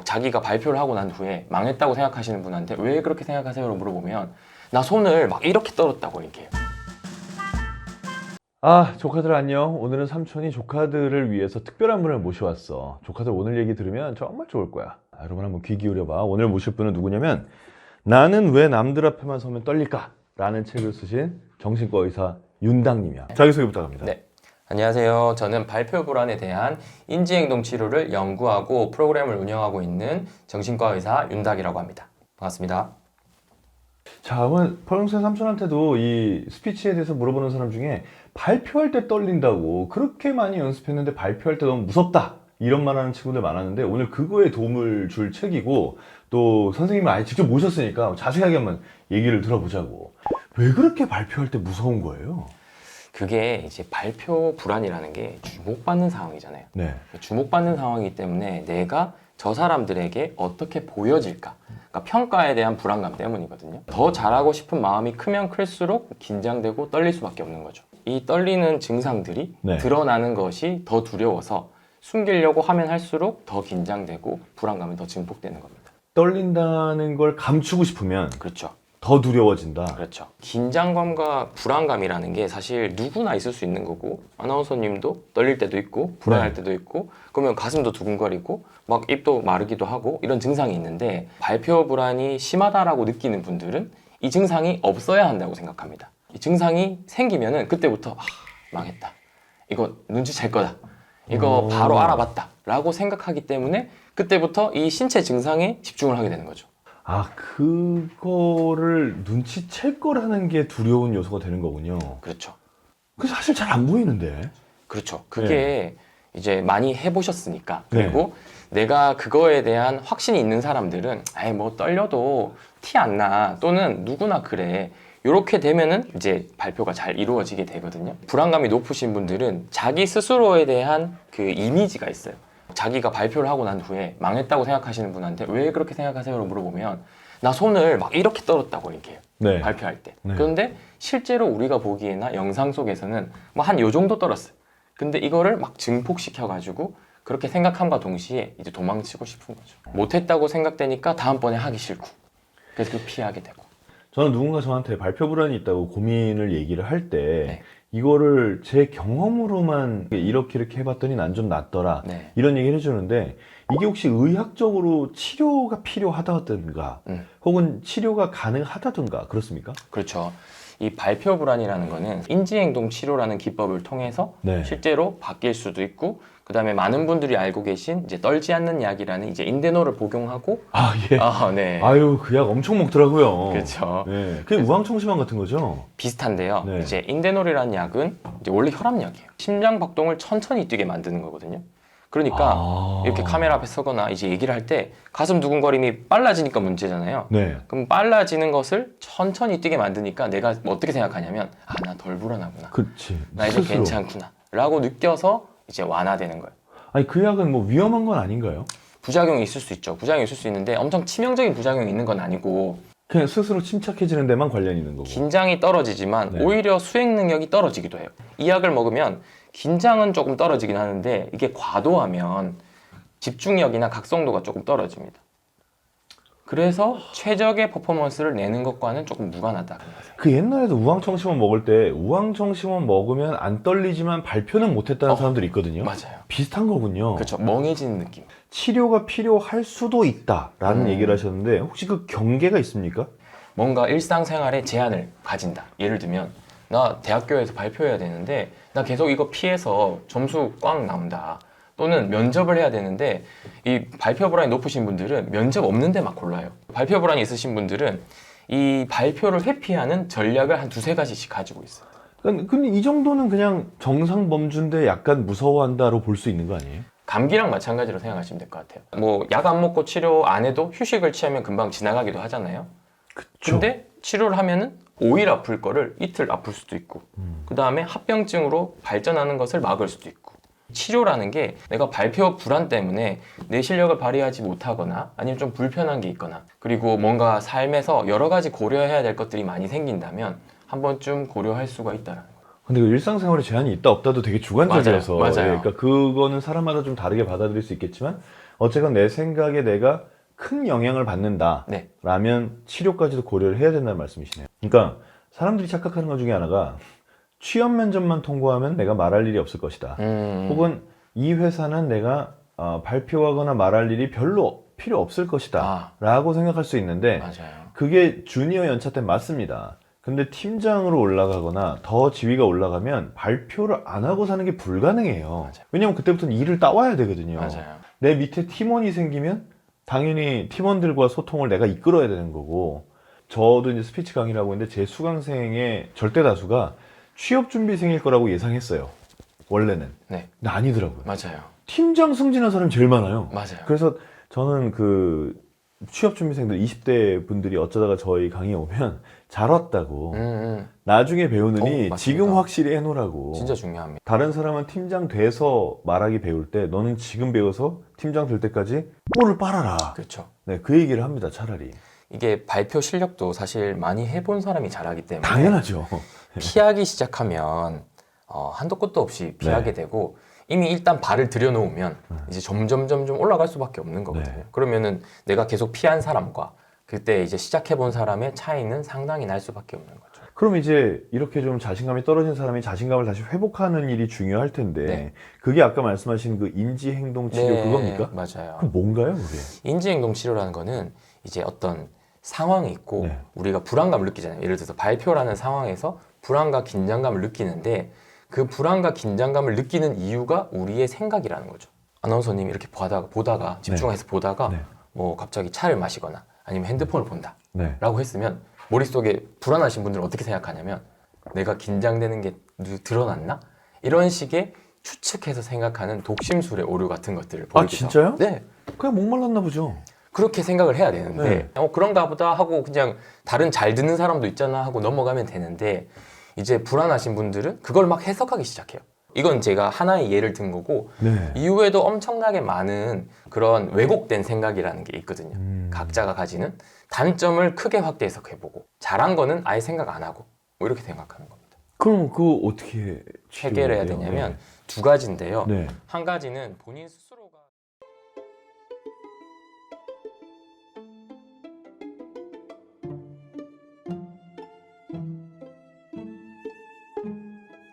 자기가 발표를 하고 난 후에 망했다고 생각하시는 분한테 왜 그렇게 생각하세요? 라고 물어보면 나 손을 막 이렇게 떨었다고 얘기해요. 조카들 안녕. 오늘은 삼촌이 조카들을 위해서 특별한 분을 모셔왔어. 조카들 오늘 얘기 들으면 정말 좋을 거야. 여러분 한번 귀 기울여봐. 오늘 모실 분은 누구냐면 나는 왜 남들 앞에만 서면 떨릴까? 라는 책을 쓰신 정신과 의사 윤당님이야. 자기소개 부탁합니다. 네. 안녕하세요. 저는 발표 불안에 대한 인지행동 치료를 연구하고 프로그램을 운영하고 있는 정신과 의사 윤닥이라고 합니다. 반갑습니다. 자, 그러면 평소에 삼촌한테도 이 스피치에 대해서 물어보는 사람 중에 발표할 때 떨린다고 그렇게 많이 연습했는데 발표할 때 너무 무섭다 이런 말 하는 친구들 많았는데 오늘 그거에 도움을 줄 책이고 또 선생님을 아예 직접 모셨으니까 자세하게 한번 얘기를 들어보자고. 왜 그렇게 발표할 때 무서운 거예요? 그게 이제 발표 불안이라는 게 주목받는 상황이잖아요. 네. 주목받는 상황이기 때문에 내가 저 사람들에게 어떻게 보여질까? 그러니까 평가에 대한 불안감 때문이거든요. 더 잘하고 싶은 마음이 크면 클수록 긴장되고 떨릴 수밖에 없는 거죠. 이 떨리는 증상들이 네. 드러나는 것이 더 두려워서 숨기려고 하면 할수록 더 긴장되고 불안감이 더 증폭되는 겁니다. 떨린다는 걸 감추고 싶으면 그렇죠. 더 두려워진다. 그렇죠. 긴장감과 불안감이라는 게 사실 누구나 있을 수 있는 거고 아나운서님도 떨릴 때도 있고 불안할 때도 있고 그러면 가슴도 두근거리고 막 입도 마르기도 하고 이런 증상이 있는데 발표 불안이 심하다라고 느끼는 분들은 이 증상이 없어야 한다고 생각합니다. 이 증상이 생기면은 그때부터 망했다. 이거 눈치챌 거다. 이거 바로 알아봤다. 라고 생각하기 때문에 그때부터 이 신체 증상에 집중을 하게 되는 거죠. 그거를 눈치챌 거라는 게 두려운 요소가 되는 거군요. 그렇죠. 그 사실 잘 안 보이는데. 그렇죠. 그게 이제 많이 해보셨으니까. 네. 그리고 내가 그거에 대한 확신이 있는 사람들은 아이 뭐 떨려도 티 안 나. 또는 누구나 그래. 이렇게 되면은 이제 발표가 잘 이루어지게 되거든요. 불안감이 높으신 분들은 자기 스스로에 대한 그 이미지가 있어요. 자기가 발표를 하고 난 후에 망했다고 생각하시는 분한테 왜 그렇게 생각하세요? 라고 물어보면 나 손을 막 이렇게 떨었다고 얘기해요. 네. 발표할 때. 네. 그런데 실제로 우리가 보기에나 영상 속에서는 뭐 한 요 정도 떨었어요. 근데 이거를 막 증폭시켜가지고 그렇게 생각함과 동시에 이제 도망치고 싶은 거죠. 못했다고 생각되니까 다음번에 하기 싫고 그래서 그 피하게 되고. 저는 누군가 저한테 발표 불안이 있다고 고민을 얘기를 할 때 네. 이거를 제 경험으로만 이렇게 해봤더니 난 좀 낫더라 네. 이런 얘기를 해주는데 이게 혹시 의학적으로 치료가 필요하다든가 혹은 치료가 가능하다든가 그렇습니까? 그렇죠. 이 발표 불안이라는 거는 인지행동 치료라는 기법을 통해서 네. 실제로 바뀔 수도 있고 그 다음에 많은 분들이 알고 계신 이제 떨지 않는 약이라는 이제 인대노를 복용하고 예. 네. 아유, 그 약 엄청 먹더라고요. 그렇죠. 네. 그게 우황청심환 같은 거죠? 비슷한데요. 네. 이제 인대놀이라는 약은 이제 원래 혈압약이에요. 심장 박동을 천천히 뛰게 만드는 거거든요. 그러니까 이렇게 카메라 앞에 서거나 이제 얘기를 할 때 가슴 두근거림이 빨라지니까 문제잖아요. 네. 그럼 빨라지는 것을 천천히 뛰게 만드니까 내가 어떻게 생각하냐면 나 덜 불안하구나. 그치. 나 이제 스스로. 괜찮구나. 라고 느껴서 이제 완화되는 거예요. 아니, 그 약은 뭐 위험한 건 아닌가요? 부작용이 있을 수 있죠. 부작용이 있을 수 있는데 엄청 치명적인 부작용이 있는 건 아니고 그냥 스스로 침착해지는 데만 관련이 있는 거고. 긴장이 떨어지지만 네. 오히려 수행 능력이 떨어지기도 해요. 이 약을 먹으면 긴장은 조금 떨어지긴 하는데 이게 과도하면 집중력이나 각성도가 조금 떨어집니다. 그래서 최적의 퍼포먼스를 내는 것과는 조금 무관하다. 그 옛날에도 우황청심원 먹을 때 우황청심원 먹으면 안 떨리지만 발표는 못했다는 사람들이 있거든요. 맞아요. 비슷한 거군요. 그렇죠. 멍해지는 느낌. 치료가 필요할 수도 있다라는 얘기를 하셨는데 혹시 그 경계가 있습니까? 뭔가 일상생활에 제한을 가진다. 예를 들면 나 대학교에서 발표해야 되는데 나 계속 이거 피해서 점수 꽝 나온다. 또는 면접을 해야 되는데 이 발표 불안이 높으신 분들은 면접 없는데 막 골라요. 발표 불안이 있으신 분들은 이 발표를 회피하는 전략을 한 두세 가지씩 가지고 있어요. 근데 이 정도는 그냥 정상 범주인데 약간 무서워한다로 볼 수 있는 거 아니에요? 감기랑 마찬가지로 생각하시면 될 것 같아요. 뭐 약 안 먹고 치료 안 해도 휴식을 취하면 금방 지나가기도 하잖아요. 근데 치료를 하면은 5일 아플 거를 이틀 아플 수도 있고 그 다음에 합병증으로 발전하는 것을 막을 수도 있고 치료라는 게 내가 발표 불안 때문에 내 실력을 발휘하지 못하거나 아니면 좀 불편한 게 있거나 그리고 뭔가 삶에서 여러 가지 고려해야 될 것들이 많이 생긴다면 한 번쯤 고려할 수가 있다라는 거예요. 근데 그 일상생활에 제한이 있다 없다도 되게 주관적이어서 맞아요. 그러니까 그거는 사람마다 좀 다르게 받아들일 수 있겠지만 어쨌건 내 생각에 내가 큰 영향을 받는다 네. 라면 치료까지도 고려를 해야 된다는 말씀이시네요. 그러니까 사람들이 착각하는 것 중에 하나가 취업 면접만 통과하면 내가 말할 일이 없을 것이다. 혹은 이 회사는 내가 발표하거나 말할 일이 별로 필요 없을 것이다 라고 생각할 수 있는데 맞아요. 그게 주니어 연차 때 맞습니다. 근데 팀장으로 올라가거나 더 지위가 올라가면 발표를 안 하고 사는 게 불가능해요. 맞아요. 왜냐면 그때부터는 일을 따와야 되거든요. 맞아요. 내 밑에 팀원이 생기면 당연히 팀원들과 소통을 내가 이끌어야 되는 거고, 저도 이제 스피치 강의를 하고 있는데 제 수강생의 절대 다수가 취업 준비생일 거라고 예상했어요. 원래는. 네. 근데 아니더라고요. 맞아요. 팀장 승진한 사람이 제일 많아요. 맞아요. 그래서 저는 그 취업 준비생들 20대 분들이 어쩌다가 저희 강의에 오면 잘 왔다고 나중에 배우느니 맞습니다. 지금 확실히 해놓으라고. 진짜 중요합니다. 다른 사람은 팀장 돼서 말하기 배울 때 너는 지금 배워서 팀장 될 때까지 뿔을 빨아라. 그렇죠. 네, 그 얘기를 합니다. 차라리. 이게 발표 실력도 사실 많이 해본 사람이 잘하기 때문에 당연하죠. 피하기 시작하면 한도 끝도 없이 피하게 네. 되고, 이미 일단 발을 들여놓으면 이제 점점 올라갈 수밖에 없는 거거든요. 네. 그러면은 내가 계속 피한 사람과 그때 이제 시작해본 사람의 차이는 상당히 날 수밖에 없는 거죠. 그럼 이제 이렇게 좀 자신감이 떨어진 사람이 자신감을 다시 회복하는 일이 중요할 텐데 네. 그게 아까 말씀하신 그 인지행동치료 그겁니까? 맞아요. 그 뭔가요, 그게? 인지행동 치료라는 거는 이제 어떤 상황이 있고 네. 우리가 불안감을 느끼잖아요. 예를 들어서 발표라는 상황에서 불안과 긴장감을 느끼는데, 그 불안과 긴장감을 느끼는 이유가 우리의 생각이라는 거죠. 아나운서님이 이렇게 보다가 집중해서 보다가 네. 뭐 갑자기 차를 마시거나 아니면 핸드폰을 본다 네. 라고 했으면 머릿속에 불안하신 분들은 어떻게 생각하냐면, 내가 긴장되는 게 드러났나? 이런 식의 추측해서 생각하는 독심술의 오류 같은 것들을 보이기도 진짜요? 하고. 네. 그냥 목말랐나 보죠. 그렇게 생각을 해야 되는데 네. 그런가 보다 하고 그냥 다른 잘 듣는 사람도 있잖아 하고 넘어가면 되는데, 이제 불안하신 분들은 그걸 막 해석하기 시작해요. 이건 제가 하나의 예를 든 거고, 네. 이후에도 엄청나게 많은 그런 왜곡된 생각이라는 게 있거든요. 각자가 가지는 단점을 크게 확대 해석해보고, 잘한 거는 아예 생각 안 하고 뭐 이렇게 생각하는 겁니다. 그럼 그거 어떻게 해결해야 치료해야 돼요? 되냐면 두 가지인데요. 네. 한 가지는 본인 스스로